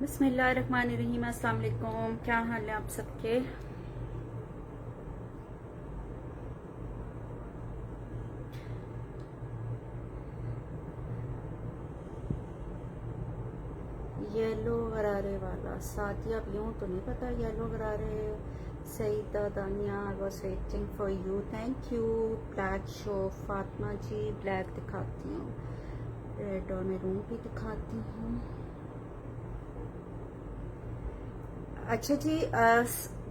बिस्मिल्लाहिर्रहमानिर्रहीम। अस्सलाम वालेकुम। क्या हाल है आप सबके? येलो गरारे वाला सादिया, अब यूँ तो नहीं पता येलो गरारे। Saida Dania, I was waiting for you, thank you. Black show Fatima ji, black दिखाती हूँ, रेड और मैरून भी दिखाती हूँ। अच्छा जी,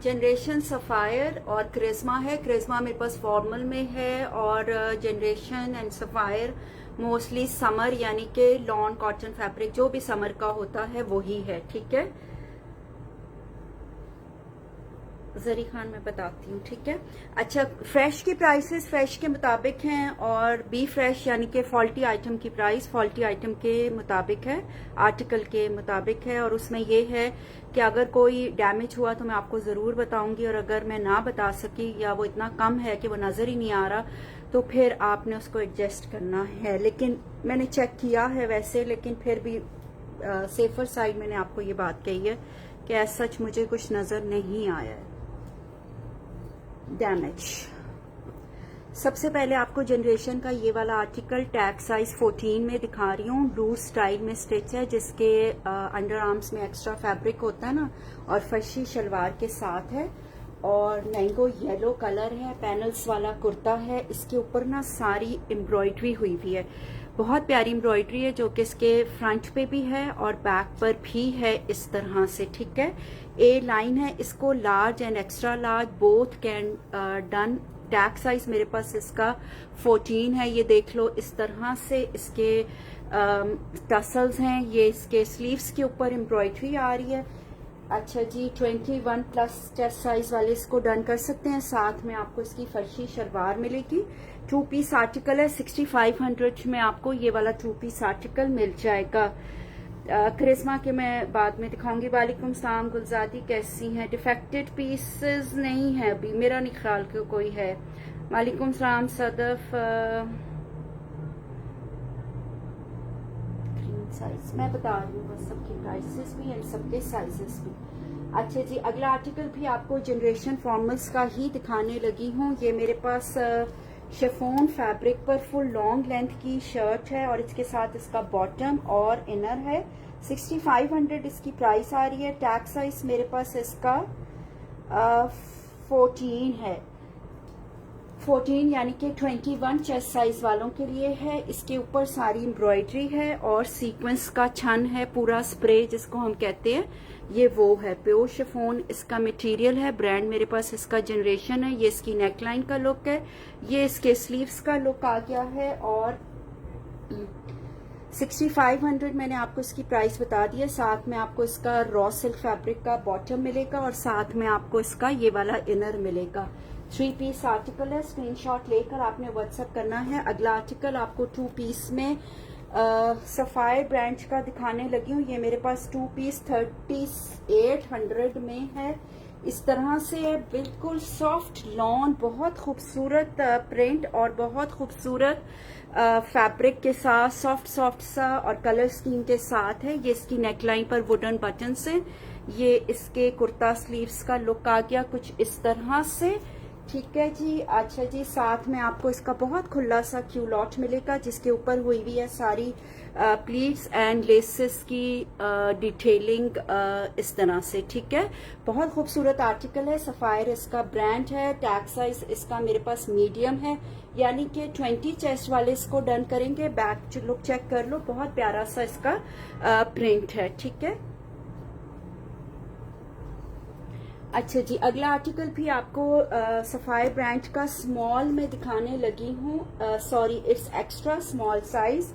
जनरेशन सफ़ायर और क्रिस्मा है। क्रिस्मा मेरे पास फॉर्मल में है और generation and sapphire mostly summer यानी कि लॉन कॉटन फैब्रिक जो भी समर का होता है वही है, ठीक है। जरी खान मैं बताती हूँ, ठीक है। अच्छा, फ्रेश की प्राइसेस फ्रेश के मुताबिक हैं और बी फ्रेश यानी कि फॉल्टी आइटम की प्राइस फॉल्टी आइटम के मुताबिक है, आर्टिकल के मुताबिक है। और उसमें ये है कि अगर कोई डैमेज हुआ तो मैं आपको ज़रूर बताऊंगी, और अगर मैं ना बता सकी या वो इतना कम है कि वो नज़र ही नहीं आ रहा तो फिर आपने उसको एडजस्ट करना है। लेकिन मैंने चेक किया है वैसे, लेकिन फिर भी सेफर साइड मैंने आपको ये बात कही है कि एज सच मुझे कुछ नज़र नहीं आया है डैमेज। सबसे पहले आपको जनरेशन का ये वाला आर्टिकल टैग साइज 14 में दिखा रही हूँ। लूज स्टाइल में स्टिच है, जिसके अंडर आर्म्स में एक्स्ट्रा फैब्रिक होता है ना, और फर्शी शलवार के साथ है और मैंगो येलो कलर है। पैनल्स वाला कुर्ता है, इसके ऊपर ना सारी एम्ब्रॉयडरी हुई हुई है, बहुत प्यारी एम्ब्रॉयडरी है, जो कि इसके फ्रंट पे भी है और बैक पर भी है इस तरह से, ठीक है। ए लाइन है, इसको large and extra large both can done. Tag size मेरे पास इसका 14 है, ये देख लो इस तरह से इसके टसल्स हैं, ये इसके स्लीव्स के ऊपर एम्ब्रॉयडरी आ रही है। अच्छा जी, 21 प्लस चेस्ट साइज वाले इसको डन कर सकते हैं। साथ में आपको इसकी फर्शी शलवार मिलेगी। 2 पीस आर्टिकल है, 6500 में आपको ये वाला 2 पीस आर्टिकल मिल जाएगा। क्रिस्मा के मैं बाद में दिखाऊंगी। वालेकुम सलाम गुलजादी, कैसी हैं? डिफेक्टेड पीसेस नहीं है अभी, मेरा नहीं ख्याल कि कोई है। वालेकुम सलाम सदफ। साइज मैं बता रही हूँ बस, सबके प्राइसेस भी एंड सबके साइजेस भी। अच्छा जी, अगला आर्टिकल भी आपको जनरेशन फॉर्मल्स का ही दिखाने लगी हूँ। ये मेरे पास शिफॉन फैब्रिक पर फुल लॉन्ग लेंथ की शर्ट है और इसके साथ इसका बॉटम और इनर है। 6500 इसकी प्राइस आ रही है। टैग साइज मेरे पास इसका 14 है, 14 यानी कि 21 चेस्ट साइज वालों के लिए है। इसके ऊपर सारी एम्ब्रॉयडरी है और सीक्वेंस का छन है, पूरा स्प्रे जिसको हम कहते हैं, ये वो है। प्योर शिफॉन इसका मटेरियल है। ब्रांड मेरे पास इसका जनरेशन है। ये इसकी नेकलाइन का लुक है, ये इसके स्लीव्स का लुक आ गया है। और 6500 मैंने आपको इसकी प्राइस बता दी है। साथ में आपको इसका रॉ सिल्क फैब्रिक का बॉटम मिलेगा और साथ में आपको इसका ये वाला इनर मिलेगा। 3 पीस आर्टिकल है, स्क्रीनशॉट लेकर आपने व्हाट्सएप करना है। अगला आर्टिकल आपको 2 पीस में सफायर ब्रांड का दिखाने लगी हूँ। ये मेरे पास 2 पीस 3800 में है। इस तरह से बिल्कुल सॉफ्ट लॉन, बहुत खूबसूरत प्रिंट और बहुत खूबसूरत फैब्रिक के साथ सॉफ्ट सॉफ्ट सा और कलर स्कीम के साथ है। ये इसकी नेकलाइन पर वुडन बटन से, ये इसके कुर्ता स्लीव्स का लुक आ गया कुछ इस तरह से, ठीक है जी। अच्छा जी, साथ में आपको इसका बहुत खुला सा क्यूलॉट मिलेगा, जिसके ऊपर हुई हुई है सारी प्लीट्स एंड लेसेस की डिटेलिंग इस तरह से, ठीक है। बहुत खूबसूरत आर्टिकल है। सफायर इसका ब्रांड है। टैग साइज इसका मेरे पास मीडियम है, यानी कि 20 चेस्ट वाले इसको डन करेंगे। बैक लुक चेक कर लो, बहुत प्यारा सा इसका प्रिंट है, ठीक है। अच्छा जी, अगला आर्टिकल भी आपको सफायर ब्रांड का स्मॉल में दिखाने लगी हूँ। Sorry, it's extra small size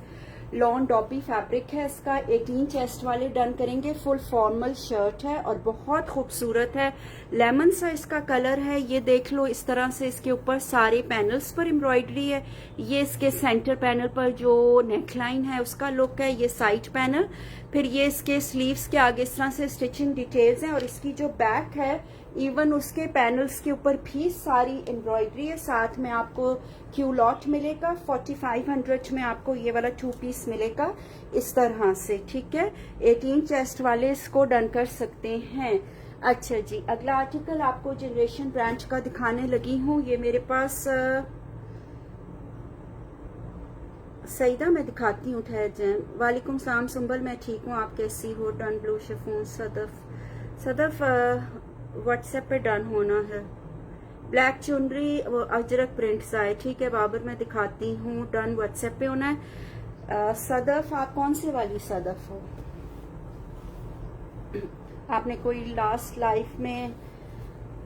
lawn dobby fabric है इसका। 18 चेस्ट वाले डन करेंगे। फुल फॉर्मल शर्ट है और बहुत खूबसूरत है। लेमन सा इसका कलर है, ये देख लो इस तरह से। इसके ऊपर सारे पैनल्स पर एम्ब्रॉयडरी है। ये इसके सेंटर पैनल पर जो नेकलाइन है उसका लुक है, ये साइड पैनल। फिर ये इसके स्लीव्स के आगे इस तरह से स्टिचिंग डिटेल्स हैं और इसकी जो बैक है इवन उसके पैनल्स के ऊपर भी सारी एम्ब्रॉयडरी है। साथ में आपको क्यूलॉट मिलेगा। 4500 में आपको ये वाला 2 पीस मिलेगा इस तरह से, ठीक है। 18 चेस्ट वाले इसको डन कर सकते हैं। अच्छा जी, अगला आर्टिकल आपको जनरेशन ब्रांच का दिखाने लगी हूँ। ये मेरे पास सईदा मैं दिखाती हूँ, ठहर जाए। वालेकुम सलाम सुंबल, मैं ठीक हूँ, आप कैसी हो? Done blue chiffon. Sadaf WhatsApp पे डन होना है। ब्लैक चुनरी वो अजरक प्रिंट्स आए, ठीक है बाबर, मैं दिखाती हूँ। डन व्हाट्सएप पे होना है। सदफ आप कौन से वाली सदफ हो? आपने कोई लास्ट लाइफ में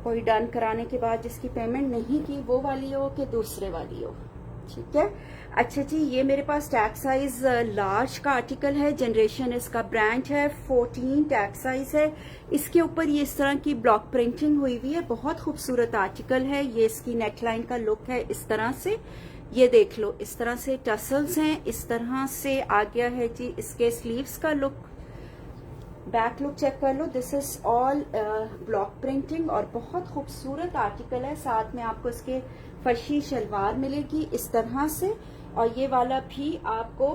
कोई डन कराने के बाद जिसकी पेमेंट नहीं की, वो वाली हो कि दूसरे वाली हो? ठीक है। अच्छा जी, ये मेरे पास टैग साइज लार्ज का आर्टिकल है। जनरेशन इसका ब्रांड है। 14 टैग साइज है। इसके ऊपर ये इस तरह की ब्लॉक प्रिंटिंग हुई हुई है। बहुत खूबसूरत आर्टिकल है। ये इसकी नेकलाइन का लुक है इस तरह से, ये देख लो, इस तरह से टसल्स हैं, इस तरह से आ गया है जी इसके स्लीव्स का लुक। बैक लुक चेक कर लो, this is all block printing और बहुत खूबसूरत आर्टिकल है। साथ में आपको इसके फर्शी शलवार मिलेगी इस तरह से, और ये वाला भी आपको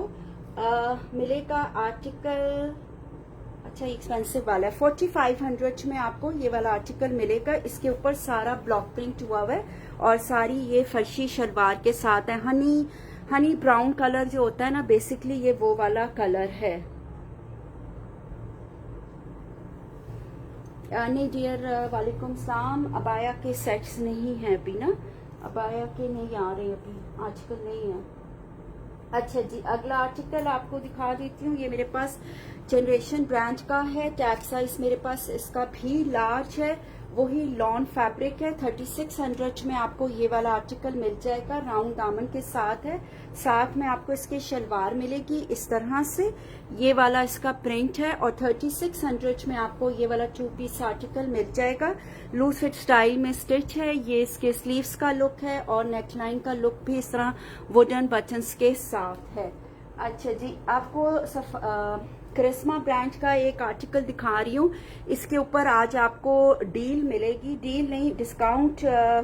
मिलेगा आर्टिकल। अच्छा, एक्सपेंसिव वाला है। 4500 में आपको ये वाला आर्टिकल मिलेगा। इसके ऊपर सारा ब्लॉक प्रिंट हुआ हुआ है और सारी ये फर्शी शलवार के साथ है। हनी ब्राउन कलर जो होता है ना, बेसिकली ये वो वाला कलर है। नहीं डियर, वालेकुम सलाम। अबाया के सेट्स नहीं है अभी ना, अबाया के नहीं आ रहे अभी, आजकल नहीं है। अच्छा जी, अगला आर्टिकल आपको दिखा देती हूँ। ये मेरे पास जनरेशन ब्रांड का है। टैग साइज मेरे पास इसका भी लार्ज है। वही लॉन फैब्रिक है। 3600 में आपको ये वाला आर्टिकल मिल जाएगा। राउंड दामन के साथ है। साथ में आपको इसकी शलवार मिलेगी इस तरह से, ये वाला इसका प्रिंट है। और 3600 में आपको ये वाला 2 पीस आर्टिकल मिल जाएगा। लूज फिट स्टाइल में स्टिच है। ये इसके स्लीव्स का लुक है और नेकलाइन का लुक भी इस तरह वुडन बटन्स के साथ है। अच्छा जी, आपको करिश्मा ब्रांड का एक आर्टिकल दिखा रही हूँ। इसके ऊपर आज आपको डील मिलेगी, डील नहीं डिस्काउंट,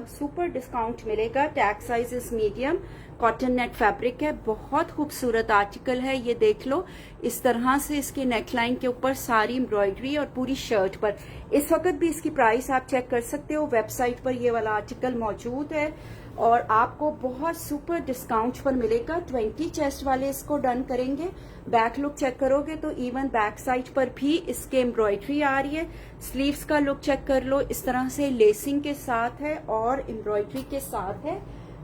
सुपर डिस्काउंट मिलेगा। Tag size is medium, cotton net fabric है। बहुत खूबसूरत आर्टिकल है, ये देख लो इस तरह से इसके नेकलाइन के ऊपर सारी एम्ब्रॉयडरी और पूरी शर्ट पर। इस वक्त भी इसकी प्राइस आप चेक कर सकते हो, वेबसाइट पर ये वाला आर्टिकल मौजूद है और आपको बहुत सुपर डिस्काउंट पर मिलेगा। 20 चेस्ट वाले इसको डन करेंगे। बैक लुक चेक करोगे तो इवन बैक साइड पर भी इसके एम्ब्रॉयडरी आ रही है। स्लीव्स का लुक चेक कर लो, इस तरह से लेसिंग के साथ है और एम्ब्रॉयडरी के साथ है।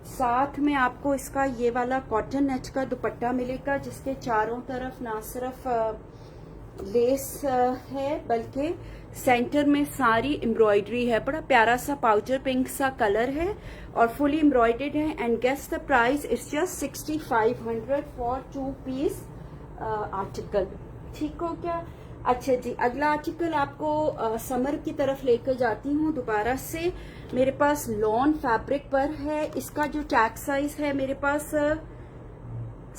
साथ में आपको इसका ये वाला कॉटन नेट का दुपट्टा मिलेगा, जिसके चारों तरफ ना सिर्फ लेस है बल्कि सेंटर में सारी एम्ब्रॉयडरी है। बड़ा प्यारा सा पाउडर पिंक सा कलर है और फुली एम्ब्रॉयडर्ड है। And guess the price is just 6500 for 2 piece article. ठीक हो क्या? अच्छा जी, अगला आर्टिकल आपको समर की तरफ लेकर जाती हूँ दोबारा से। मेरे पास लॉन फैब्रिक पर है। इसका जो टैग साइज है मेरे पास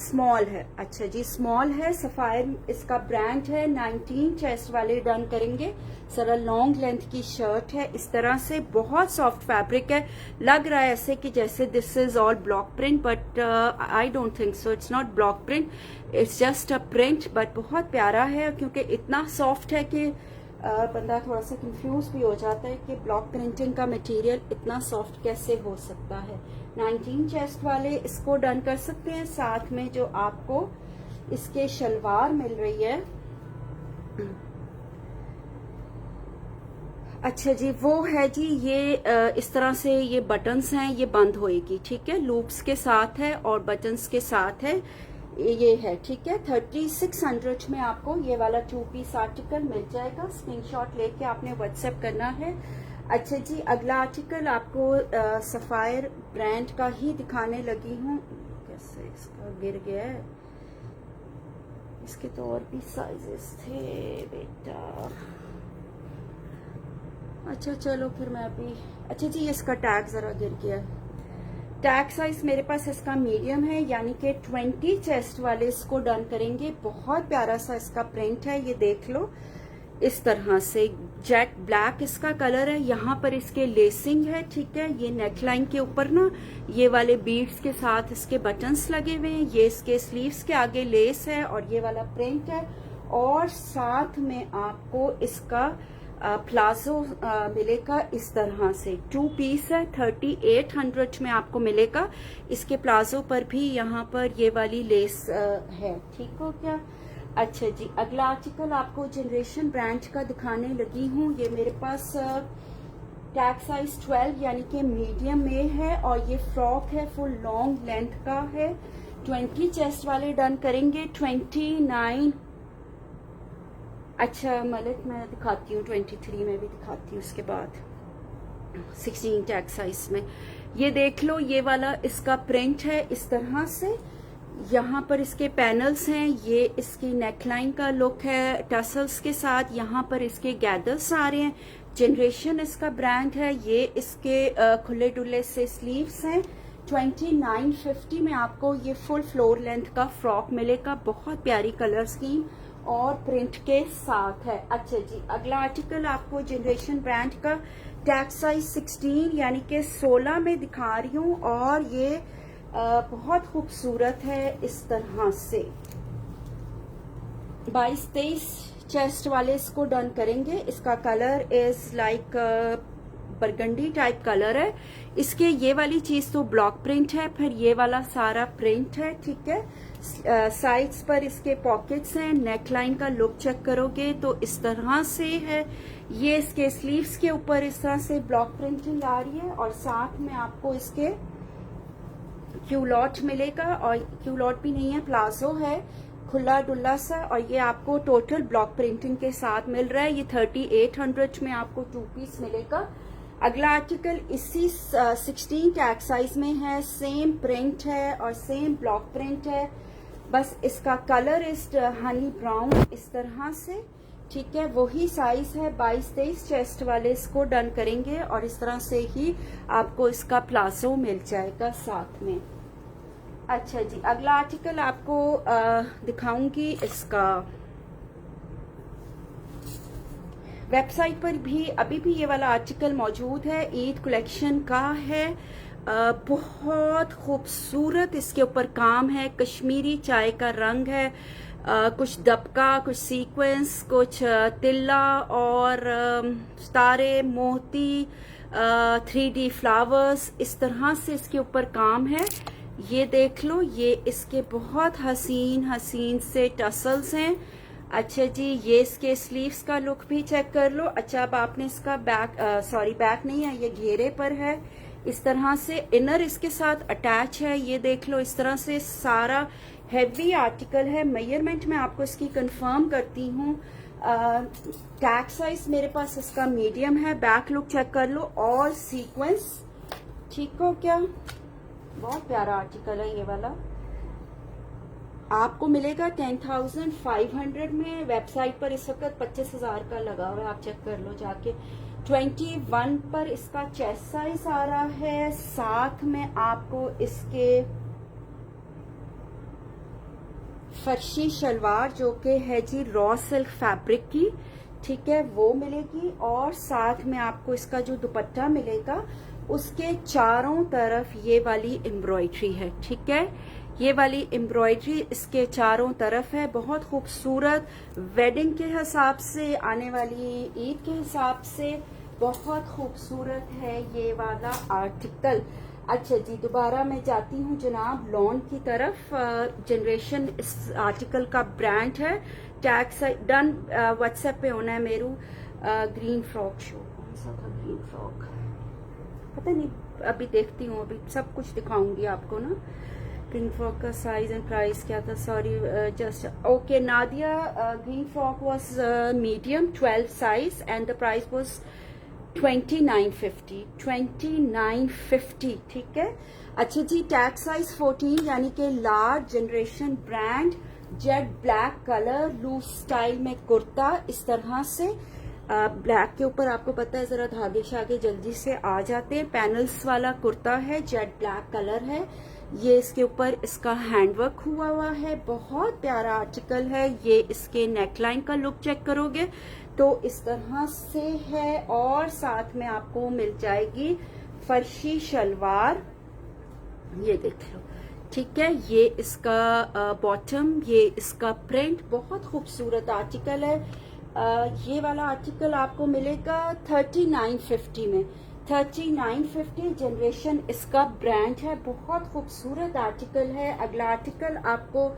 स्मॉल है। अच्छा जी, स्मॉल है। सफायर इसका ब्रांड है। 19 चेस्ट वाले डन करेंगे। जरा लॉन्ग लेंथ की शर्ट है इस तरह से, बहुत सॉफ्ट फैब्रिक है। लग रहा है ऐसे कि जैसे this is all block print, but I don't think so. It's not block print, it's just a print, but बहुत प्यारा है क्योंकि इतना सॉफ्ट है कि बंदा थोड़ा सा कंफ्यूज भी हो जाता है कि ब्लॉक प्रिंटिंग का मटेरियल इतना सॉफ्ट कैसे हो सकता है। 19 चेस्ट वाले इसको डन कर सकते हैं। साथ में जो आपको इसके शलवार मिल रही है, अच्छा जी, वो है जी ये इस तरह से ये बटन्स हैं, ये बंद होएगी, ठीक है। लूप्स के साथ है और बटन्स के साथ है, ये है, ठीक है। 3600 में आपको ये वाला 2 पीस आर्टिकल मिल जाएगा। स्क्रीनशॉट लेके आपने व्हाट्सएप करना है। अच्छा जी, अगला आर्टिकल आपको सफायर ब्रांड का ही दिखाने लगी हूँ। कैसे इसका गिर गया है, इसके तो और भी साइजेस थे बेटा। अच्छा चलो फिर मैं अभी, अच्छा जी इसका टैग जरा गिर गया। टैग साइज मेरे पास इसका मीडियम है, यानी कि 20 चेस्ट वाले इसको डन करेंगे। बहुत प्यारा सा इसका प्रिंट है, ये देख लो। इस तरह से जेट ब्लैक इसका कलर है। यहाँ पर इसके लेसिंग है, ठीक है। ये नेकलाइन के ऊपर ना ये वाले बीड्स के साथ इसके बटन्स लगे हुए हैं। ये इसके स्लीव्स के आगे लेस है और ये वाला प्रिंट है। और साथ में आपको इसका प्लाजो मिलेगा इस तरह से। 2 पीस है, 3800 में आपको मिलेगा। इसके प्लाजो पर भी यहाँ पर ये वाली लेस है, ठीक हो क्या। अच्छा जी, अगला आर्टिकल आपको जनरेशन ब्रांड का दिखाने लगी हूँ। ये मेरे पास टैग साइज 12 यानी कि मीडियम में है और ये फ्रॉक है, फुल लॉन्ग लेंथ का है। 20 चेस्ट वाले डन करेंगे। 29 अच्छा मलिक मैं दिखाती हूँ, 23 में भी दिखाती हूँ उसके बाद। 16 टैग साइज में ये देख लो, ये वाला इसका प्रिंट है इस तरह से। यहाँ पर इसके पैनल्स हैं, ये इसकी नेकलाइन का लुक है टसल्स के साथ। यहाँ पर इसके गैदर्स आ रहे हैं। जनरेशन इसका ब्रांड है। ये इसके खुले डुले से स्लीव्स हैं। 2950 में आपको ये फुल फ्लोर लेंथ का फ्रॉक मिलेगा। बहुत प्यारी कलर स्कीम और प्रिंट के साथ है। अच्छा जी, अगला आर्टिकल आपको जनरेशन ब्रांड का टैग साइज 16 यानी कि 16 में दिखा रही हूँ और ये बहुत खूबसूरत है इस तरह से। 22-23 चेस्ट वाले इसको डन करेंगे। इसका colour is like burgundy type colour है। इसके ये वाली चीज तो ब्लॉक प्रिंट है, फिर ये वाला सारा प्रिंट है, ठीक है। साइड्स पर इसके पॉकेट्स हैं। नेकलाइन का लुक चेक करोगे तो इस तरह से है। ये इसके स्लीव्स के ऊपर इस तरह से ब्लॉक प्रिंटिंग आ रही है और साथ में आपको इसके क्यूलॉट मिलेगा। और क्यूलॉट भी नहीं है, प्लाजो है खुला डुल्ला सा। और ये आपको टोटल ब्लॉक प्रिंटिंग के साथ मिल रहा है। ये 3800 में आपको 2 पीस मिलेगा। अगला आर्टिकल इसी 16 टैग साइज में है। सेम प्रिंट है और सेम ब्लॉक प्रिंट है, बस इसका कलर इस हनी ब्राउन इस तरह से, ठीक है। वही साइज है। 22-23 चेस्ट वाले इसको डन करेंगे और इस तरह से ही आपको इसका प्लाजो मिल जाएगा साथ में। अच्छा जी, अगला आर्टिकल आपको दिखाऊंगी। इसका वेबसाइट पर भी अभी भी ये वाला आर्टिकल मौजूद है। ईद कलेक्शन का है। बहुत खूबसूरत इसके ऊपर काम है। कश्मीरी चाय का रंग है। कुछ दबका, कुछ सीक्वेंस, कुछ तिल्ला और सितारे, मोती, 3D फ्लावर्स, इस तरह से इसके ऊपर काम है। ये देख लो, ये इसके बहुत हसीन हसीन से टसल्स हैं। अच्छा जी, ये इसके स्लीव्स का लुक भी चेक कर लो। अच्छा, अब आपने इसका बैक नहीं है, ये घेरे पर है इस तरह से। इनर इसके साथ अटैच है। ये देख लो, इस तरह से सारा हैवी आर्टिकल है। मेजरमेंट मैं आपको इसकी कंफर्म करती हूँ। टैग साइज मेरे पास इसका मीडियम है। बैक लुक चेक कर लो और सीक्वेंस, ठीक हो क्या। बहुत प्यारा आर्टिकल है ये वाला। आपको मिलेगा 10,500 में। वेबसाइट पर इस वक्त 25,000 का लगा हुआ है, आप चेक कर लो जाके। 21 पर इसका चेस्ट साइज आ रहा है। साथ में आपको इसके फर्शी शलवार जो कि है जी रॉ सिल्क फैब्रिक की, ठीक है, वो मिलेगी। और साथ में आपको इसका जो दुपट्टा मिलेगा उसके चारों तरफ ये वाली एम्ब्रॉयडरी है, ठीक है। ये वाली एम्ब्रॉयडरी इसके चारों तरफ है। बहुत खूबसूरत, वेडिंग के हिसाब से, आने वाली ईद के हिसाब से बहुत खूबसूरत है ये वाला आर्टिकल। अच्छा जी, दोबारा मैं जाती हूँ जनाब लॉन की तरफ। जनरेशन इस आर्टिकल का ब्रांड है। टैग साइज डन व्हाट्सएप पे होना है मेरू। ग्रीन फ्रॉक शो, कौन सा था ग्रीन फ्रॉक, पता नहीं, अभी देखती हूँ, अभी सब कुछ दिखाऊंगी आपको ना। ग्रीन फ्रॉक का साइज एंड प्राइस क्या था, sorry just okay. Nadia, green frock was medium 12 size and the price was 2950, 2950, ठीक है। अच्छा जी, टैग साइज 14 यानी कि large, generation brand, jet black colour, loose style में कुर्ता इस तरह से। ब्लैक के ऊपर आपको पता है जरा धागे शागे जल्दी से आ जाते हैं। पैनल्स वाला कुर्ता है, जेट ब्लैक कलर है। ये इसके ऊपर इसका हैंडवर्क हुआ है, बहुत प्यारा आर्टिकल है। ये इसके नेकलाइन का लुक चेक करोगे तो इस तरह से है, और साथ में आपको मिल जाएगी फर्शी शलवार, ये देख लो, ठीक है। ये इसका बॉटम, ये इसका प्रिंट, बहुत खूबसूरत आर्टिकल है। ये वाला आर्टिकल आपको मिलेगा 3950 में, 3950 जनरेशन इसका ब्रांड है, बहुत खूबसूरत आर्टिकल है। अगला आर्टिकल आपको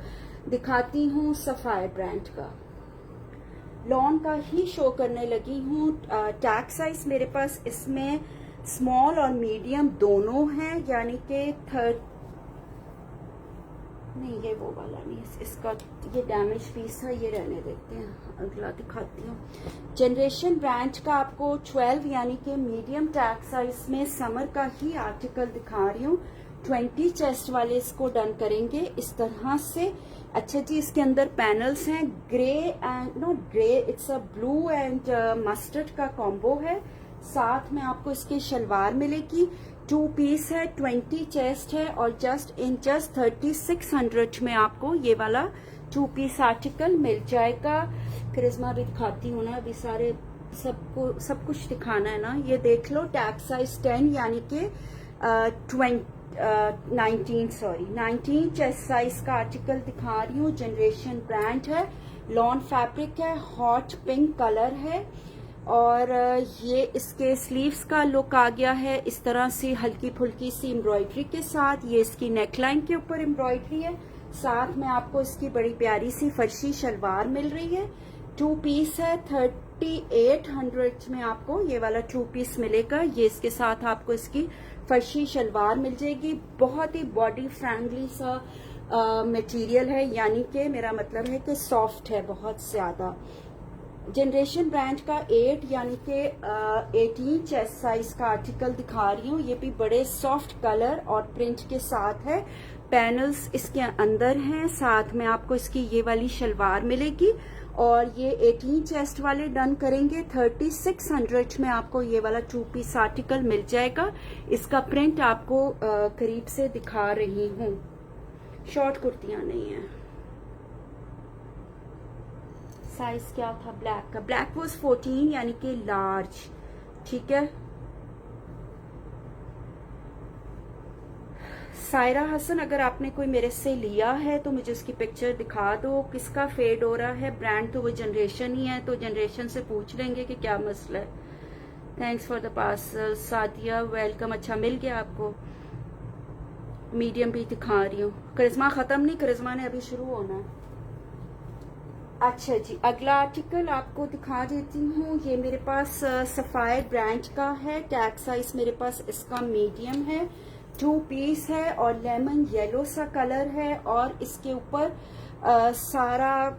दिखाती हूँ सफायर ब्रांड का, लॉन का ही शो करने लगी हूँ। टैग साइज मेरे पास इसमें स्मॉल और मीडियम दोनों हैं, यानी कि नहीं, ये वो वाला नहीं, इसका ये डैमेज पीस है, ये रहने देते हैं, अगला दिखाती हूँ। जनरेशन ब्रांड का आपको 12 यानी कि मीडियम टैग साइज में समर का ही आर्टिकल दिखा रही हूँ। 20 चेस्ट वाले इसको डन करेंगे इस तरह से। अच्छा जी, इसके अंदर पैनल्स हैं, grey and not grey, it's a blue and mustard का कॉम्बो है। साथ में आपको इसकी शलवार मिलेगी, 2 पीस है, 20 चेस्ट है, और जस्ट 3600 में आपको ये वाला 2 पीस आर्टिकल मिल जाएगा। करिश्मा भी दिखाती हूँ ना, अभी सारे सबको सब कुछ दिखाना है ना। ये देख लो, टैग साइज 10 यानी कि 19 चेस्ट साइज का आर्टिकल दिखा रही हूँ। जनरेशन ब्रांड है, लॉन फैब्रिक है, हॉट पिंक कलर है, और ये इसके स्लीव्स का लुक आ गया है इस तरह से, हल्की फुल्की सी एम्ब्रॉयडरी के साथ। ये इसकी नेकलाइन के ऊपर एम्ब्रॉयडरी है, साथ में आपको इसकी बड़ी प्यारी सी फर्शी शलवार मिल रही है। 2 पीस है, 3800 में आपको ये वाला 2 पीस मिलेगा। ये इसके साथ आपको इसकी फर्शी शलवार मिल जाएगी। बहुत ही बॉडी फ्रेंडली सा मटेरियल है, यानी कि मेरा मतलब है कि सॉफ्ट है बहुत ज्यादा। जनरेशन ब्रांड का 8 यानी कि 18 चेस्ट साइज का आर्टिकल दिखा रही हूँ। ये भी बड़े सॉफ्ट कलर और प्रिंट के साथ है, पैनल्स इसके अंदर हैं, साथ में आपको इसकी ये वाली शलवार मिलेगी। और ये 18 चेस्ट वाले डन करेंगे, 3600 में आपको ये वाला 2 पीस आर्टिकल मिल जाएगा। इसका प्रिंट आपको करीब से दिखा रही हूँ, शॉर्ट कुर्तियां नहीं है। साइज क्या था ब्लैक का, ब्लैक वॉज 14 यानी कि लार्ज, ठीक है। सायरा हसन, अगर आपने कोई मेरे से लिया है तो मुझे उसकी पिक्चर दिखा दो, किसका फेड हो रहा है। ब्रांड तो वो जनरेशन ही है, तो जनरेशन से पूछ लेंगे कि क्या मसला है। Thanks for the parcel Sadia, welcome. अच्छा मिल गया आपको, मीडियम भी दिखा रही हूँ। करिश्मा खत्म नहीं, करिश्मा ने अभी शुरू होना है। अच्छा जी, अगला आर्टिकल आपको दिखा देती हूँ। ये मेरे पास सफायर ब्रांड का है, टैग साइज मेरे पास इसका मीडियम है, 2 पीस है, और लेमन येलो सा कलर है, और इसके ऊपर सारा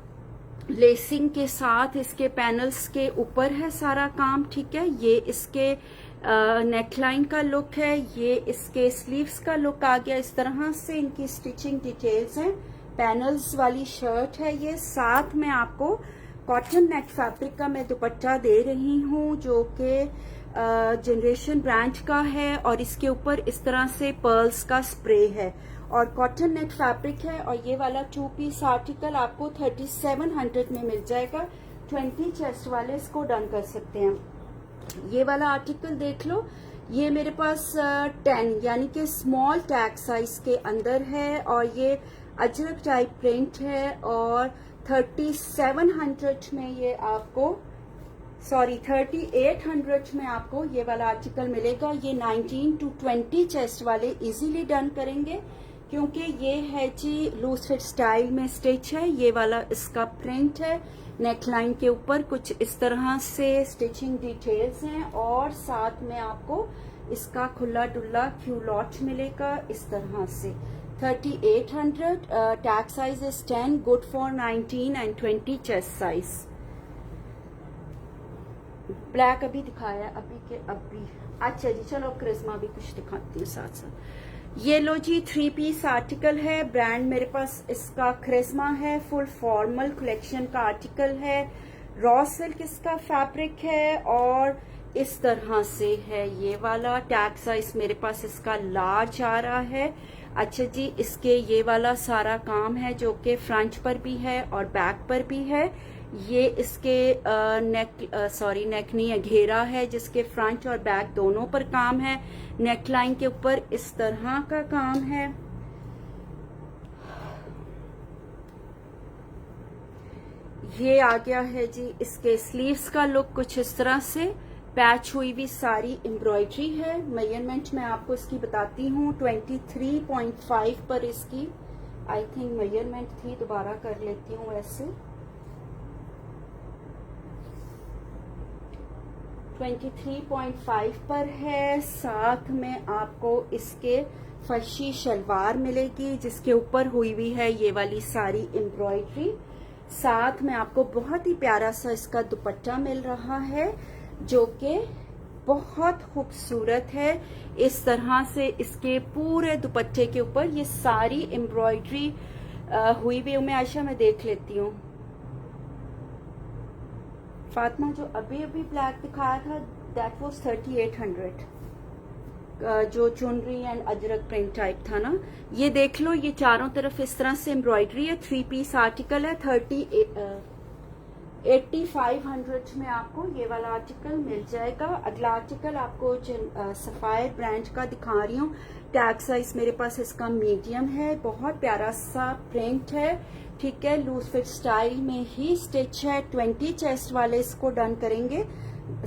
लेसिंग के साथ इसके पैनल्स के ऊपर है सारा काम, ठीक है। ये इसके नेकलाइन का लुक है, ये इसके स्लीव्स का लुक आ गया इस तरह से। इनकी स्टिचिंग डिटेल्स हैं, पैनल्स वाली शर्ट है ये। साथ में आपको कॉटन नेट फैब्रिक का मैं दुपट्टा दे रही हूँ, जो कि जनरेशन ब्रांड का है, और इसके ऊपर इस तरह से पर्ल्स का स्प्रे है, और कॉटन नेट फैब्रिक है। और ये वाला 2 पीस आर्टिकल आपको 3700 में मिल जाएगा। 20 चेस्ट वाले इसको डन कर सकते हैं। ये वाला आर्टिकल देख लो, ये मेरे पास 10 यानी कि स्मॉल टैग साइज के अंदर है, और ये अजरक टाइप प्रिंट है, और 3700 में ये आपको 3800 में आपको ये वाला आर्टिकल मिलेगा। ये 19 to 20 चेस्ट वाले इजीली डन करेंगे, क्योंकि ये है जी लूज फिट स्टाइल में स्टिच है। ये वाला इसका प्रिंट है, नेकलाइन के ऊपर कुछ इस तरह से स्टिचिंग डिटेल्स हैं, और साथ में आपको इसका खुला डुल्ला क्यूलॉट मिलेगा इस तरह से। 3800, tag size is 10, good for 19 and 20 chest size. Black अभी दिखाया, अभी के अभी। अच्छा जी, चलो करिश्मा भी कुछ दिखाती हूँ साथ साथ। ये लो जी, 3 पीस आर्टिकल है, ब्रांड मेरे पास इसका करिश्मा है, फुल फॉर्मल कलेक्शन का आर्टिकल है, रॉ सिल्क इसका फैब्रिक है, और इस तरह से है ये वाला। टैग साइज मेरे पास इसका लार्ज आ रहा है। अच्छा जी, इसके ये वाला सारा काम है जो कि फ्रंट पर भी है और बैक पर भी है। ये इसके नेक नहीं है, घेरा है जिसके फ्रंट और बैक दोनों पर काम है। नेक लाइन के ऊपर इस तरह का काम है। ये आ गया है जी इसके स्लीव्स का लुक कुछ इस तरह से। पैच हुई हुई सारी एम्ब्रॉयडरी है। मेजरमेंट मैं आपको इसकी बताती हूँ। 23.5 पर इसकी आई थिंक मेजरमेंट थी, दोबारा कर लेती हूँ। वैसे 23.5 पर है। साथ में आपको इसके फर्शी शलवार मिलेगी जिसके ऊपर हुई हुई है ये वाली सारी एम्ब्रॉयडरी। साथ में आपको बहुत ही प्यारा सा इसका दुपट्टा मिल रहा है जो कि बहुत खूबसूरत है। इस तरह से इसके पूरे दुपट्टे के ऊपर ये सारी एम्ब्रॉयडरी हुई हुई। मैं आयशा मैं देख लेती हूँ। फातिमा जो अभी अभी ब्लैक दिखाया था दैट वाज 3800, जो चुनरी एंड अजरक प्रिंट टाइप था ना। ये देख लो, ये चारों तरफ इस तरह से एम्ब्रॉयडरी है। 3 पीस आर्टिकल है। 8500 में आपको ये वाला आर्टिकल मिल जाएगा। अगला आर्टिकल आपको सफायर ब्रांड का दिखा रही हूँ। टैग साइज मेरे पास इसका मीडियम है। बहुत प्यारा सा प्रिंट है, ठीक है। लूज फिट स्टाइल में ही स्टिच है। 20 चेस्ट वाले इसको डन करेंगे।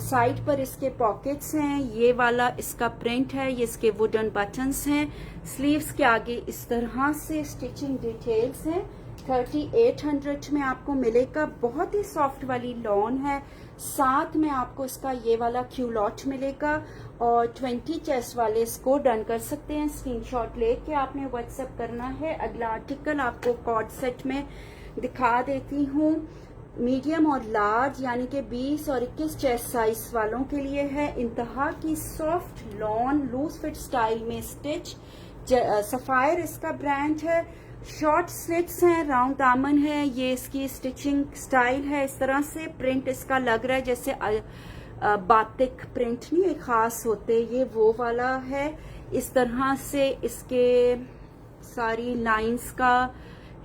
साइड पर इसके पॉकेट्स हैं। ये वाला इसका प्रिंट है। ये इसके वुडन बटन्स हैं। स्लीव्स के आगे इस तरह से स्टिचिंग डिटेल्स हैं। 3800 में आपको मिलेगा। बहुत ही सॉफ्ट वाली लॉन है। साथ में आपको इसका ये वाला क्यूलॉट मिलेगा और 20 चेस्ट वाले इसको डन कर सकते हैं। स्क्रीनशॉट लेके आपने व्हाट्सएप करना है। अगला आर्टिकल आपको कॉर्ड सेट में दिखा देती हूँ। मीडियम और लार्ज यानी कि 20 और 21 चेस्ट साइज वालों के लिए है। इंतहा की soft lawn loose fit style में स्टिच। सफायर इसका ब्रांड है। शॉर्ट स्लिट्स हैं, राउंड दामन है। ये इसकी स्टिचिंग स्टाइल है। इस तरह से प्रिंट इसका लग रहा है जैसे बातिक प्रिंट नहीं है खास होते, ये वो वाला है। इस तरह से इसके सारी लाइंस का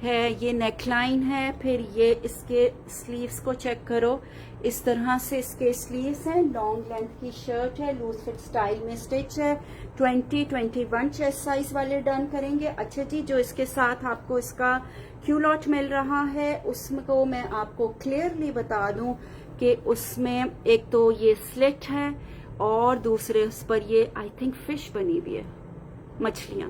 है। ये नेकलाइन है। फिर ये इसके स्लीव्स को चेक करो। इस तरह से इसके स्लीव्स हैं। लॉन्ग लेंथ की शर्ट है। लूज फिट स्टाइल में स्टिच है। 21 चेस्ट साइज वाले डन करेंगे। अच्छा जी, जो इसके साथ आपको इसका क्यूलॉट मिल रहा है उसको मैं आपको क्लियरली बता दूं कि उसमें एक तो ये स्लिट है और दूसरे उस पर ये आई थिंक फिश बनी हुई है, मछलियां,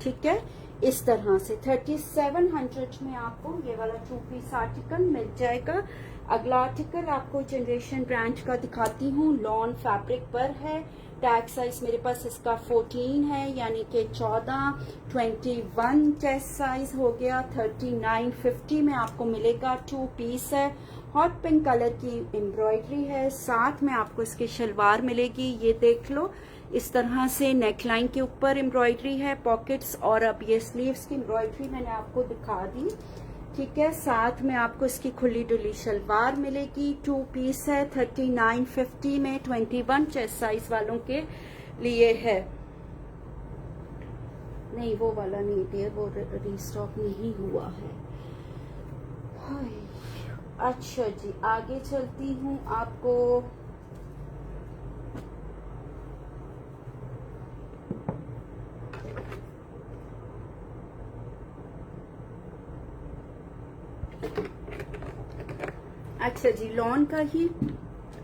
ठीक है। इस तरह से 3700 में आपको ये वाला 2 पीस आर्टिकल मिल जाएगा। अगला आर्टिकल आपको जनरेशन ब्रांड का दिखाती हूँ। लॉन फैब्रिक पर है। टैग साइज मेरे पास इसका 14 है यानी कि 14। 21 चेस्ट साइज हो गया। 3950 में आपको मिलेगा। 2 पीस है। हॉट पिंक कलर की एम्ब्रॉयडरी है। साथ में आपको इसकी शलवार मिलेगी। ये देख लो, इस तरह से नेकलाइन के ऊपर एम्ब्रॉयडरी है। पॉकेट्स और अब ये स्लीव्स की एम्ब्रॉयडरी मैंने आपको दिखा दी, ठीक है। साथ में आपको इसकी खुली डुली शलवार मिलेगी। 2 पीस है। 3950 में 21 चेस्ट साइज वालों के लिए है। नहीं, वो वाला नहीं डियर, वो रीस्टॉक नहीं हुआ है। अच्छा जी, आगे चलती हूँ। आपको अच्छा जी, लॉन का ही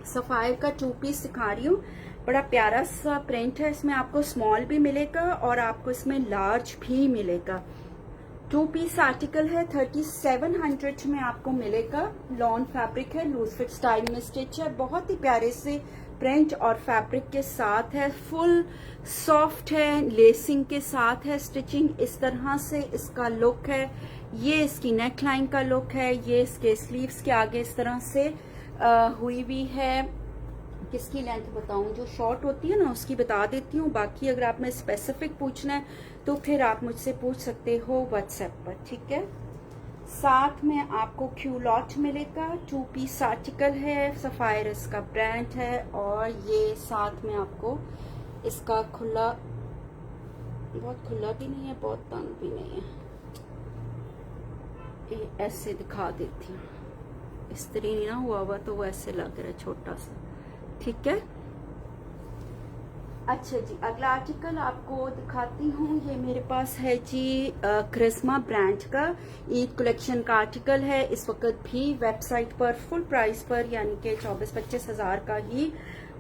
सफायर का 2 पीस दिखा रही हूँ। बड़ा प्यारा सा प्रिंट है। इसमें आपको स्मॉल भी मिलेगा और आपको इसमें लार्ज भी मिलेगा। 2 पीस आर्टिकल है। 3700 में आपको मिलेगा। लॉन फैब्रिक है। लूज फिट स्टाइल में स्टिच है। बहुत ही प्यारे से प्रिंट और फैब्रिक के साथ है। फुल सॉफ्ट है। लेसिंग के साथ है स्टिचिंग। इस तरह से इसका लुक है। ये इसकी नेक लाइन का लुक है। ये इसके स्लीव्स के आगे इस तरह से हुई हुई है। किसकी लेंथ बताऊं? जो शॉर्ट होती है ना उसकी बता देती हूँ। बाकी अगर आपने स्पेसिफिक पूछना है तो फिर आप मुझसे पूछ सकते हो व्हाट्सएप पर, ठीक है। साथ में आपको क्यूलॉट मिलेगा। 2 पीस आर्टिकल है। सफायर इसका ब्रांड है। और ये साथ में आपको इसका खुला बहुत खुला भी नहीं है, बहुत तंग भी नहीं है। ये ऐसे दिखा देती हूँ, इस तरह नहीं ना हुआ हुआ तो वो ऐसे लग रहा है छोटा सा, ठीक है। अच्छा जी, अगला आर्टिकल आपको दिखाती हूँ। ये मेरे पास है जी क्रिस्मा ब्रांड का ईद कलेक्शन का आर्टिकल है। इस वक्त भी वेबसाइट पर फुल प्राइस पर यानी कि 24-25 हज़ार का ही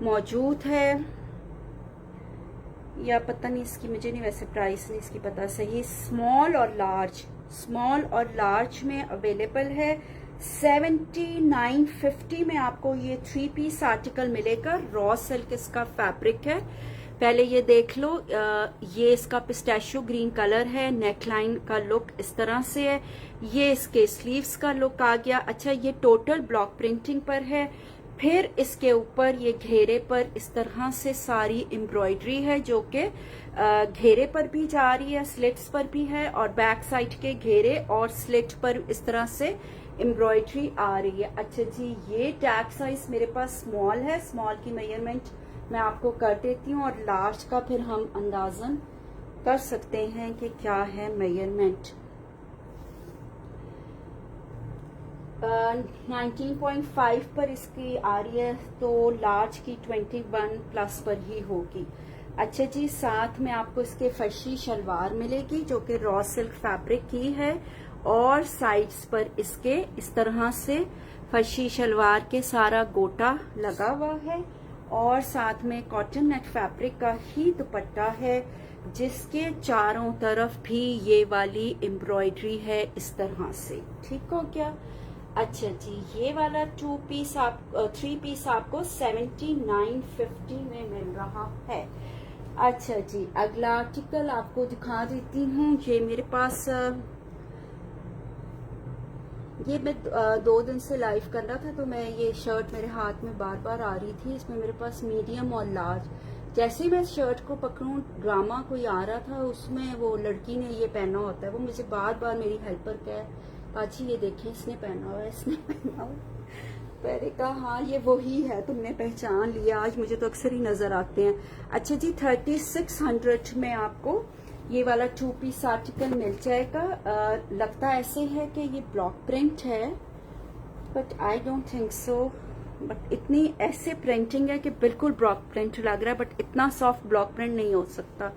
मौजूद है, या पता नहीं इसकी, मुझे नहीं वैसे प्राइस नहीं इसकी पता सही। स्मॉल और लार्ज में अवेलेबल है। 7950 में आपको ये 3 पीस आर्टिकल मिलेगा। रॉ सिल्क इसका फैब्रिक है। पहले ये देख लो, ये इसका पिस्टैशियो ग्रीन कलर है। नेकलाइन का लुक इस तरह से है। ये इसके स्लीव्स का लुक आ गया। अच्छा, ये टोटल ब्लॉक प्रिंटिंग पर है। फिर इसके ऊपर ये घेरे पर इस तरह से सारी एम्ब्रॉयडरी है, जो कि घेरे पर भी जा रही है, स्लिट्स पर भी है, और बैक साइड के घेरे और स्लिट पर इस तरह से एम्ब्रॉयडरी आ रही है। अच्छा जी, ये टैग साइज मेरे पास स्मॉल है। स्मॉल की मेजरमेंट मैं आपको कर देती हूँ, और लार्ज का फिर हम अंदाजन कर सकते हैं कि क्या है मेजरमेंट। 19.5 पर इसकी आ रही है, तो लार्ज की 21 प्लस पर ही होगी। अच्छा जी, साथ में आपको इसके फर्शी शलवार मिलेगी, जो कि रॉ सिल्क फैब्रिक की है, और साइड्स पर इसके इस तरह से फर्शी शलवार के सारा गोटा लगा हुआ है, और साथ में कॉटन नेट फैब्रिक का ही दुपट्टा है, जिसके चारों तरफ भी ये वाली एम्ब्रॉयडरी है इस तरह से। ठीक हो गया। अच्छा जी, ये वाला 3 पीस आपको 7950 में मिल रहा है। अच्छा जी, अगला आर्टिकल आपको दिखा देती हूँ। ये मेरे पास ये मैं 2 दिन से लाइव कर रहा था, तो मैं ये शर्ट मेरे हाथ में बार बार आ रही थी। इसमें मेरे पास मीडियम और लार्ज। जैसे ही मैं शर्ट को पकड़ूं, ड्रामा कोई आ रहा था, उसमें वो लड़की ने ये पहना होता है, वो मुझे बार बार मेरी हेल्पर कहे, पाची ये देखें इसने पहना हुआ है, इसने पहना हुआ। मैंने कहा हाँ ये वही है, तुमने पहचान लिया। आज मुझे तो अक्सर ही नजर आते हैं। अच्छा जी, 3600 में आपको ये वाला 2 पीस आर्टिकल मिल जाएगा। लगता ऐसे है कि ये ब्लॉक प्रिंट है, but I don't think so. But इतनी ऐसे प्रिंटिंग है कि बिल्कुल ब्लॉक प्रिंट लग रहा है, बट इतना सॉफ्ट ब्लॉक प्रिंट नहीं हो सकता।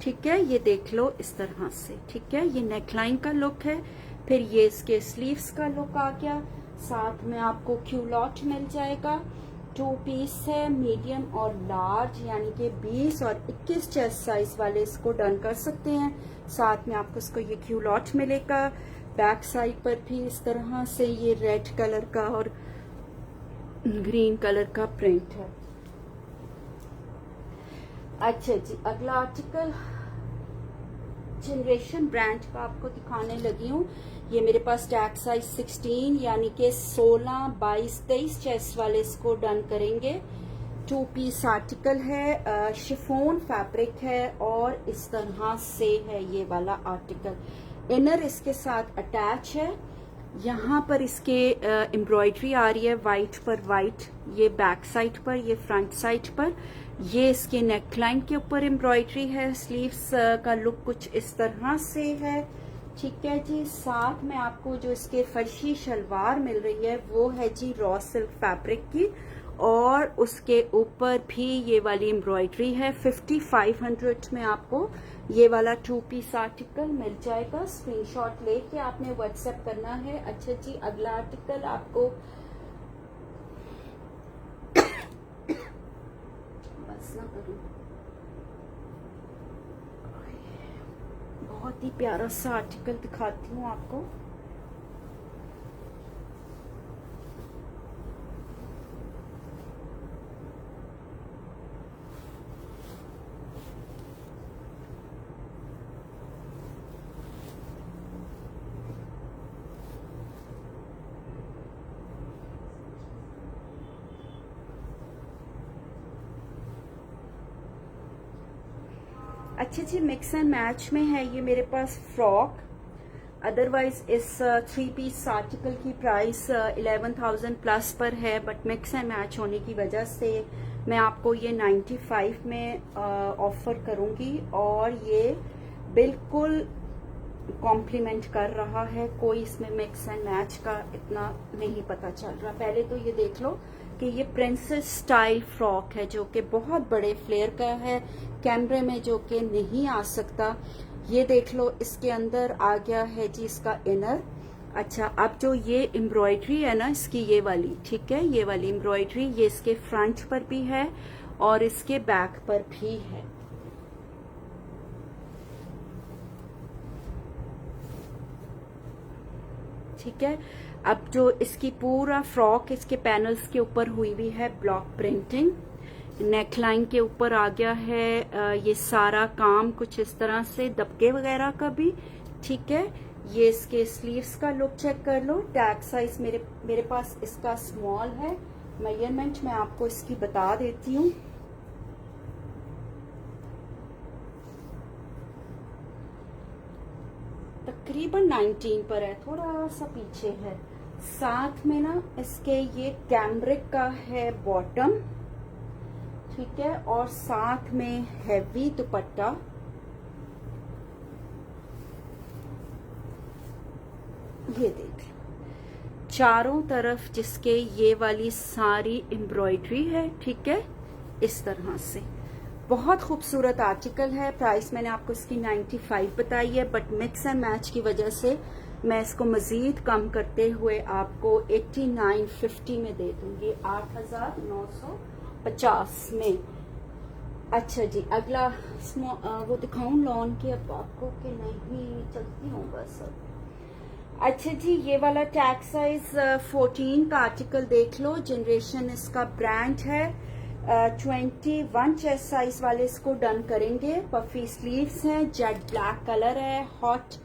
ठीक है, ये देख लो इस तरह से। ठीक है, ये नेकलाइन का लुक है। फिर ये इसके स्लीव्स का लुक आ गया। साथ में आपको क्यूलॉट मिल जाएगा। 2 पीस है, मीडियम और लार्ज, यानी कि 20 और 21 चेस्ट साइज वाले इसको डन कर सकते हैं। साथ में आपको इसको ये क्यूलॉट मिलेगा। बैक साइड पर भी इस तरह से ये रेड कलर का और ग्रीन कलर का प्रिंट है। अच्छा जी, अगला आर्टिकल जनरेशन ब्रांड का आपको दिखाने लगी हूँ। ये मेरे पास टैग साइज 16 यानी कि 16, 22, 23 चेस्ट वाले इसको डन करेंगे। 2 पीस आर्टिकल है, शिफॉन फैब्रिक है, और इस तरह से है ये वाला आर्टिकल। इनर इसके साथ अटैच है। यहाँ पर इसके एम्ब्रॉयडरी आ रही है वाइट पर वाइट, ये बैक साइड पर, ये फ्रंट साइड पर। ये इसके नेकलाइन के ऊपर एम्ब्रॉयडरी है। स्लीव्स का लुक कुछ इस तरह से है। ठीक है जी, साथ में आपको जो इसके फर्शी शलवार मिल रही है वो है जी रॉ सिल्क फैब्रिक की, और उसके ऊपर भी ये वाली एम्ब्रॉयडरी है। 5500 में आपको ये वाला 2 पीस आर्टिकल मिल जाएगा। स्क्रीनशॉट लेके आपने व्हाट्सएप करना है। अच्छा जी, अगला आर्टिकल आपको बस ना करूं, बहुत ही प्यारा सा आर्टिकल दिखाती हूँ आपको। अच्छा जी, मिक्स एंड मैच में है ये मेरे पास फ्रॉक। अदरवाइज इस 3 पीस आर्टिकल की प्राइस 11,000 प्लस पर है, बट मिक्स एंड मैच होने की वजह से मैं आपको ये 95 में ऑफर करूंगी। और ये बिल्कुल कॉम्प्लीमेंट कर रहा है, कोई इसमें मिक्स एंड मैच का इतना नहीं पता चल रहा। पहले तो ये देख लो कि ये प्रिंसेस स्टाइल फ्रॉक है जो कि बहुत बड़े फ्लेयर का है, कैमरे में जो कि नहीं आ सकता। ये देख लो, इसके अंदर आ गया है जी इसका इनर। अच्छा, अब जो ये एम्ब्रॉयडरी है ना इसकी, ये वाली, ठीक है, ये वाली एम्ब्रॉयडरी ये इसके फ्रंट पर भी है और इसके बैक पर भी है। ठीक है, अब जो इसकी पूरा फ्रॉक इसके पैनल्स के ऊपर हुई हुई है ब्लॉक प्रिंटिंग, नेकलाइन के ऊपर आ गया है ये सारा काम कुछ इस तरह से, दबके वगैरह का भी। ठीक है, ये इसके स्लीव्स का लुक चेक कर लो। टैग साइज मेरे पास इसका स्मॉल है, मेजरमेंट मैं आपको इसकी बता देती हूँ। तकरीबन 19 पर है, थोड़ा सा पीछे है। साथ में ना इसके ये कैमरिक का है बॉटम, ठीक है, और साथ में हैवी दुपट्टा। ये देख, चारों तरफ जिसके ये वाली सारी एम्ब्रॉयडरी है, ठीक है, इस तरह से बहुत खूबसूरत आर्टिकल है। प्राइस मैंने आपको इसकी 95 बताई है, बट मिक्स एंड मैच की वजह से मैं इसको मजीद कम करते हुए आपको 8950 में दे दूंगी, 8950 में। अच्छा जी, अगला वो दिखाऊं लॉन के अब आपको कि नहीं, चलती हूँ बस अब। अच्छा जी, ये वाला टैग साइज 14 का आर्टिकल देख लो, जनरेशन इसका ब्रांड है। 21 चेस्ट साइज वाले इसको डन करेंगे। पफी स्लीव्स हैं, जेट ब्लैक कलर है, हॉट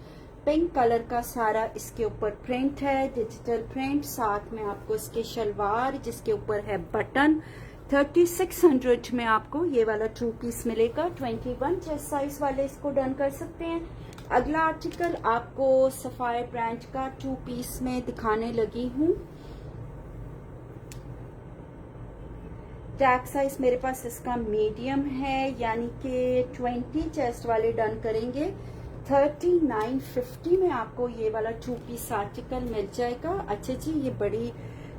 पिंक कलर का सारा इसके ऊपर प्रिंट है, डिजिटल प्रिंट। साथ में आपको इसके शलवार जिसके ऊपर है बटन। 3600 में आपको ये वाला 2 पीस मिलेगा। 21 चेस्ट साइज वाले इसको डन कर सकते हैं। अगला आर्टिकल आपको सफायर ब्रांड का 2 पीस में दिखाने लगी हूँ। टैग साइज मेरे पास इसका मीडियम है, यानी कि 20 चेस्ट वाले डन करेंगे। 3950 में आपको ये वाला 2 पीस आर्टिकल मिल जाएगा। अच्छा जी, ये बड़ी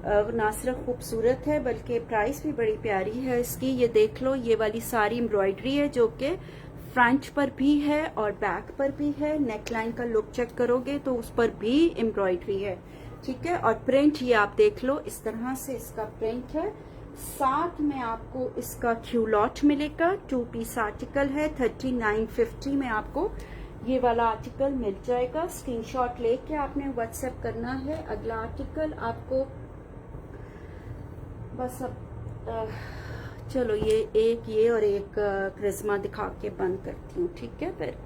ना सिर्फ खूबसूरत है बल्कि प्राइस भी बड़ी प्यारी है इसकी। ये देख लो, ये वाली सारी एम्ब्रॉयडरी है जो कि फ्रंट पर भी है और बैक पर भी है। नेकलाइन का लुक चेक करोगे तो उस पर भी एम्ब्रॉयडरी है, ठीक है। और प्रिंट ये आप देख लो, इस तरह से इसका प्रिंट है। साथ में आपको इसका क्यूलॉट मिलेगा। 2 पीस आर्टिकल है। 3950 में आपको ये वाला आर्टिकल मिल जाएगा। स्क्रीनशॉट लेके आपने व्हाट्सएप करना है। अगला आर्टिकल आपको बस अब चलो ये और एक क्रिस्मा दिखा के बंद करती हूँ, ठीक है। फिर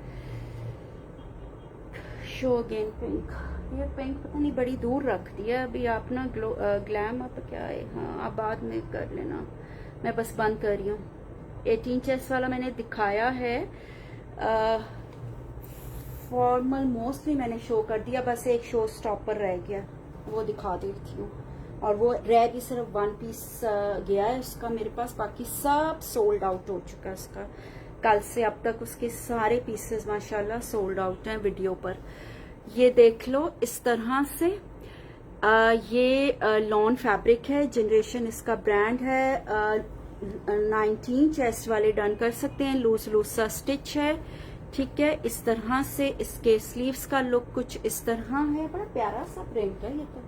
शो अगेन पिंक। ये पिंक पता नहीं बड़ी दूर रख दिया अभी आप ना। ग्लैम अब क्या है, हाँ आप बाद में कर लेना, मैं बस बंद कर रही हूँ। 18 चेस्ट वाला मैंने दिखाया है। फॉर्मल मोस्टली मैंने शो कर दिया, बस एक शो स्टॉपर रह गया, वो दिखा देती हूँ। और वो रह भी सिर्फ 1 पीस गया है उसका मेरे पास, बाकी सब सोल्ड आउट हो चुका है उसका। कल से अब तक उसके सारे पीसेस माशाल्लाह सोल्ड आउट हैं वीडियो पर। ये देख लो इस तरह से। ये लॉन फैब्रिक है, जनरेशन इसका ब्रांड है। 19 चेस्ट वाले डन कर सकते हैं। लूज लूज सा स्टिच है, ठीक है। इस तरह से इसके स्लीव्स का लुक कुछ इस तरह है। बड़ा प्यारा सा प्रिंट है ये तो।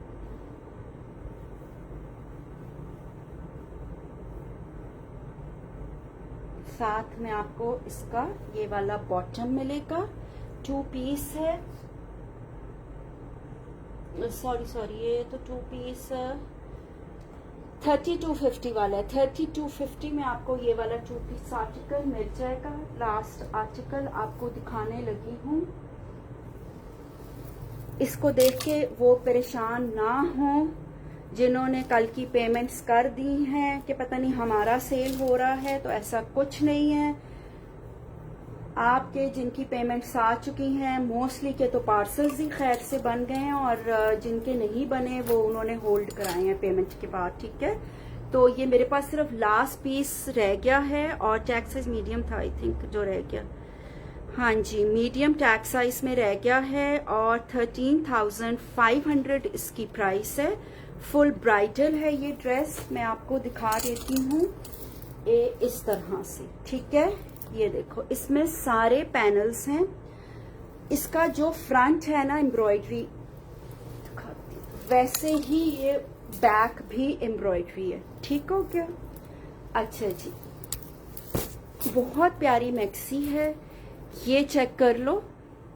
साथ में आपको इसका ये वाला बॉटम मिलेगा। 2 पीस है। सॉरी ये तो 2 पीस 3250 वाला है। 3250 में आपको ये वाला 2 पीस आर्टिकल मिल जाएगा। लास्ट आर्टिकल आपको दिखाने लगी हूँ। इसको देख के वो परेशान ना हो जिन्होंने कल की पेमेंट्स कर दी हैं कि पता नहीं हमारा सेल हो रहा है, तो ऐसा कुछ नहीं है। आपके जिनकी पेमेंट्स आ चुकी हैं, मोस्टली के तो पार्सल्स ही खैर से बन गए हैं, और जिनके नहीं बने वो उन्होंने होल्ड कराए हैं पेमेंट के बाद, ठीक है। तो ये मेरे पास सिर्फ लास्ट पीस रह गया है, और टैग साइज मीडियम था आई थिंक जो रह गया। हाँ जी, मीडियम टैग साइज में रह गया है और 13,500 इसकी प्राइस है। फुल ब्राइडल है ये ड्रेस, मैं आपको दिखा देती हूँ इस तरह से, ठीक है। ये देखो, इसमें सारे पैनल्स हैं। इसका जो फ्रंट है ना एम्ब्रॉयडरी, वैसे ही ये बैक भी एम्ब्रॉयडरी है, ठीक हो क्या। अच्छा जी, बहुत प्यारी मैक्सी है, ये चेक कर लो।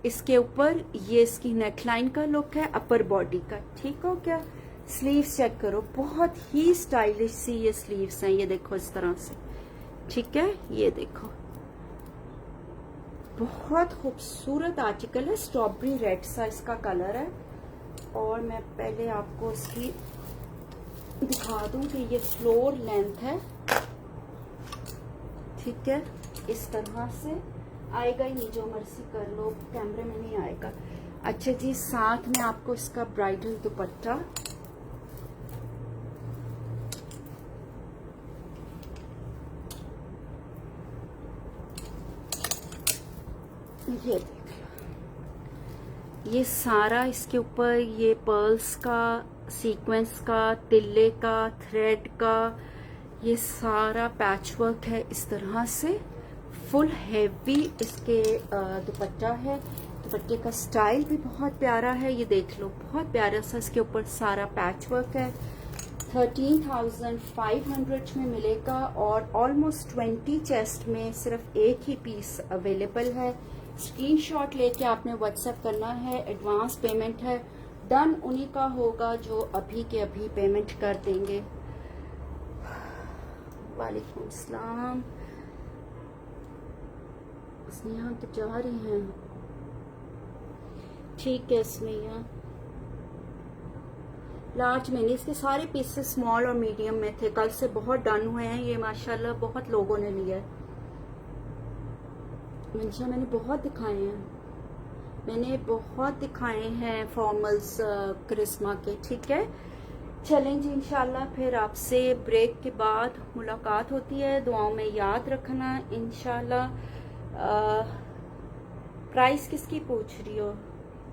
इसके ऊपर ये इसकी नेकलाइन का लुक है, अपर बॉडी का, ठीक हो क्या। स्लीव्स चेक करो, बहुत ही स्टाइलिश सी ये स्लीव्स हैं, ये देखो इस तरह से, ठीक है। ये देखो, बहुत खूबसूरत आर्टिकल है, स्ट्रॉबेरी रेड सा इसका कलर है। और मैं पहले आपको इसकी दिखा दूं कि ये फ्लोर लेंथ है, ठीक है। इस तरह से आएगा ही नहीं, जो मर्जी कर लो, कैमरे में नहीं आएगा। अच्छा जी, साथ में आपको इसका ब्राइडल दुपट्टा, ये देख लो, ये सारा इसके ऊपर ये पर्ल्स का, सीक्वेंस का, तिल्ले का, थ्रेड का, ये सारा पैचवर्क है इस तरह से। फुल हैवी इसके दुपट्टा है। दुपट्टे का स्टाइल भी बहुत प्यारा है, ये देख लो, बहुत प्यारा सा इसके ऊपर सारा पैचवर्क है। 13,500 में मिलेगा और ऑलमोस्ट 20 चेस्ट में सिर्फ एक ही पीस अवेलेबल है। स्क्रीनशॉट लेके आपने व्हाट्सएप करना है, एडवांस पेमेंट है, डन उन्हीं का होगा जो अभी के अभी पेमेंट कर देंगे। वालेकुम सलाम, स्नेहा तो जा रही हैं, ठीक है स्नेहा। लार्ज मैंने इसके सारे पीसेस स्मॉल और मीडियम में थे, कल से बहुत डन हुए हैं ये माशाल्लाह, बहुत लोगों ने लिया है। मंशा मैंने बहुत दिखाए हैं, मैंने बहुत दिखाए हैं फॉर्मल्स करिश्मा के, ठीक है। चलें जी, इंशाल्लाह फिर आपसे ब्रेक के बाद मुलाकात होती है, दुआओं में याद रखना इंशाल्लाह। प्राइस किसकी पूछ रही हो,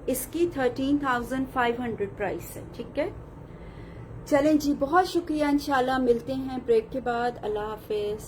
इसकी 13,500 प्राइस है, ठीक है। चलें जी, बहुत शुक्रिया, इंशाल्लाह मिलते हैं ब्रेक के बाद। अल्लाह हाफिज।